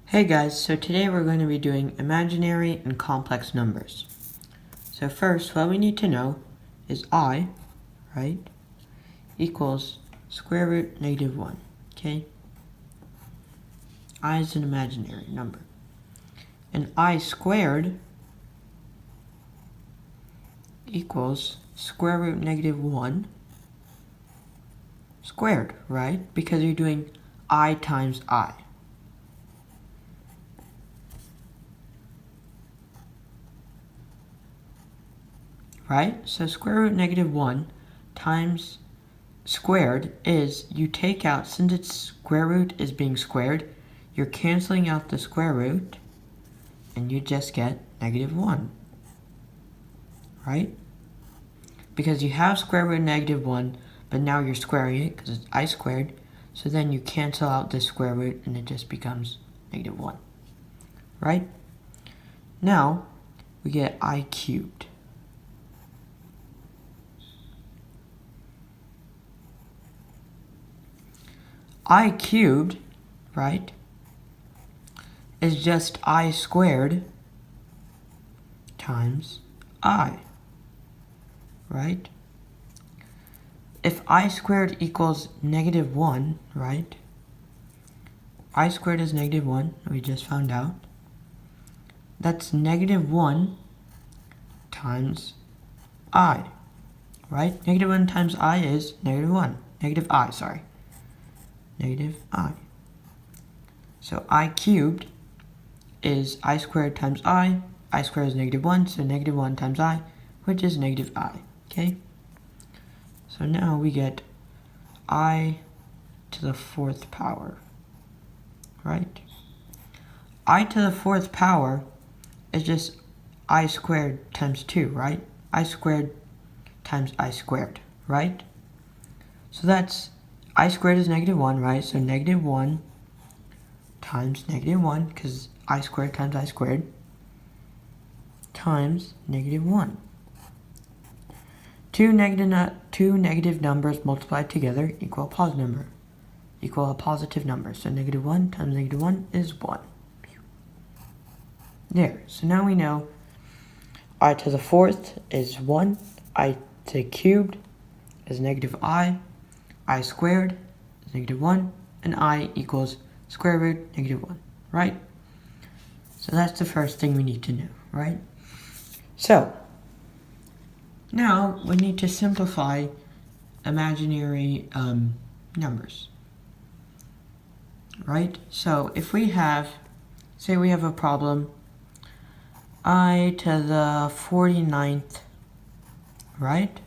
Hey guys, so today we're going to be doing imaginary and complex numbers. So first, what we need to know is I, right, equals square root negative 1, okay? I is an imaginary number. And I squared equals square root negative 1 squared, right? Because you're doing I times I. Right? So square root negative 1 times squared is, you take out, since its square root is being squared, you're canceling out the square root, and you just get negative 1. Right? Because you have square root negative 1, but now you're squaring it, because it's I squared, so then you cancel out the square root, and it just becomes negative 1. Right? Now, we get I cubed. I cubed, right, is just I squared times I, right? If I squared equals negative 1, right, I squared is negative 1, we just found out. That's negative 1 times I, right? Negative 1 times I is negative 1, negative I, sorry. Negative I. So I cubed is I squared times I squared is negative 1, so negative 1 times I, which is negative I, okay? So now we get I to the 4th power, right? I to the 4th power is just I squared times 2, right? I squared times I squared, right? So that's I squared is negative 1, right? So negative 1 times negative 1, because I squared times I squared, times negative 1. Two negative numbers multiplied together equal a positive number. Equal a positive number. So negative 1 times negative 1 is 1. There. So now we know I to the 4th is 1. I to the cubed is negative I squared is negative 1, and I equals square root negative 1, right? So that's the first thing we need to know, right? So, now we need to simplify imaginary numbers, right? So if we have, say we have a problem, I to the 49th, right?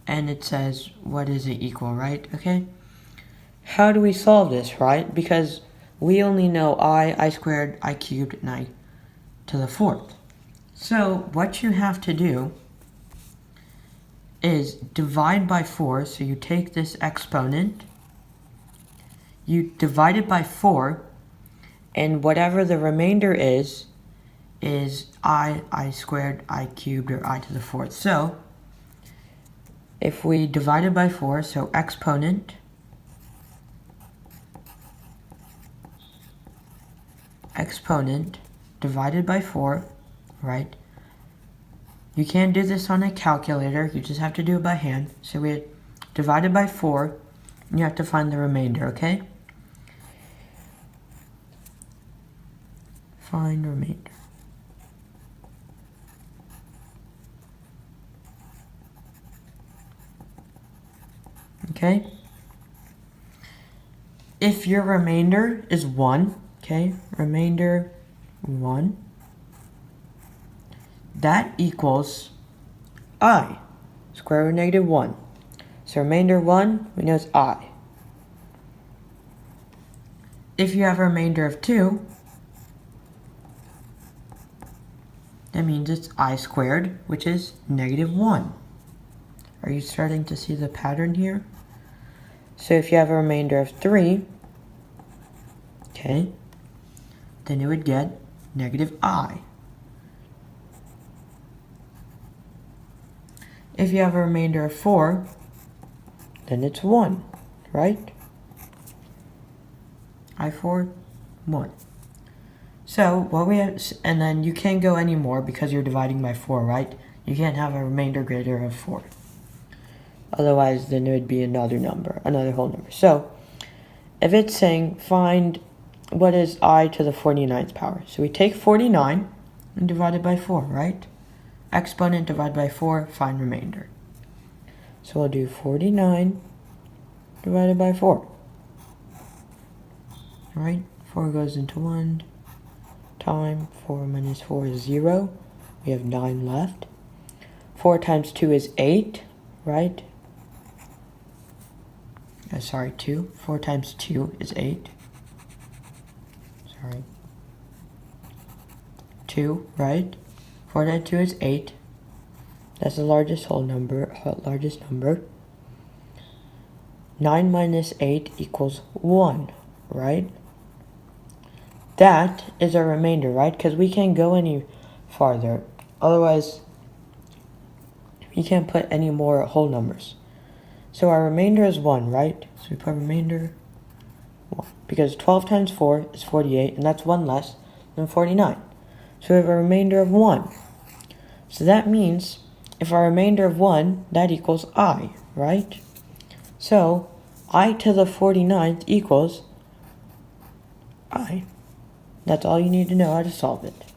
And it says, what is it equal, right? Okay. How do we solve this, right? Because we only know I squared, I cubed, and I to the 4th. So what you have to do is divide by 4. So you take this exponent, you divide it by 4, and whatever the remainder is I squared, I cubed, or I to the 4th. So if we divide it by 4, so exponent divided by 4, right? You can't do this on a calculator, you just have to do it by hand. So we divided by 4, and you have to find the remainder, okay? Find remainder. Okay? If your remainder is 1, okay, remainder 1, that equals I, square root negative 1. So remainder 1, we know is I. If you have a remainder of 2, that means it's I squared, which is negative 1. Are you starting to see the pattern here? So if you have a remainder of 3, okay, then it would get negative I. If you have a remainder of 4, then it's 1, right? I4, 1. So what we have, and then you can't go any more because you're dividing by 4, right? You can't have a remainder greater of 4. Otherwise, then it would be another number, another whole number. So if it's saying find what is I to the 49th power. So we take 49 and divide it by 4, right? Exponent divided by 4, find remainder. So we'll do 49 divided by 4. Alright, 4 goes into 1 time. 4 minus 4 is 0. We have 9 left. 4 times 2 is 8, right? Sorry, 2. 4 times 2 is 8. Sorry. 2, right? 4 times 2 is 8. That's the largest whole number, largest number. 9 minus 8 equals 1, right? That is our remainder, right? Because we can't go any farther. Otherwise, we can't put any more whole numbers. So our remainder is 1, right? So we put remainder 1. Because 12 times 4 is 48, and that's 1 less than 49. So we have a remainder of 1. So that means if our remainder of 1, that equals I, right? So I to the 49th equals I. That's all you need to know how to solve it.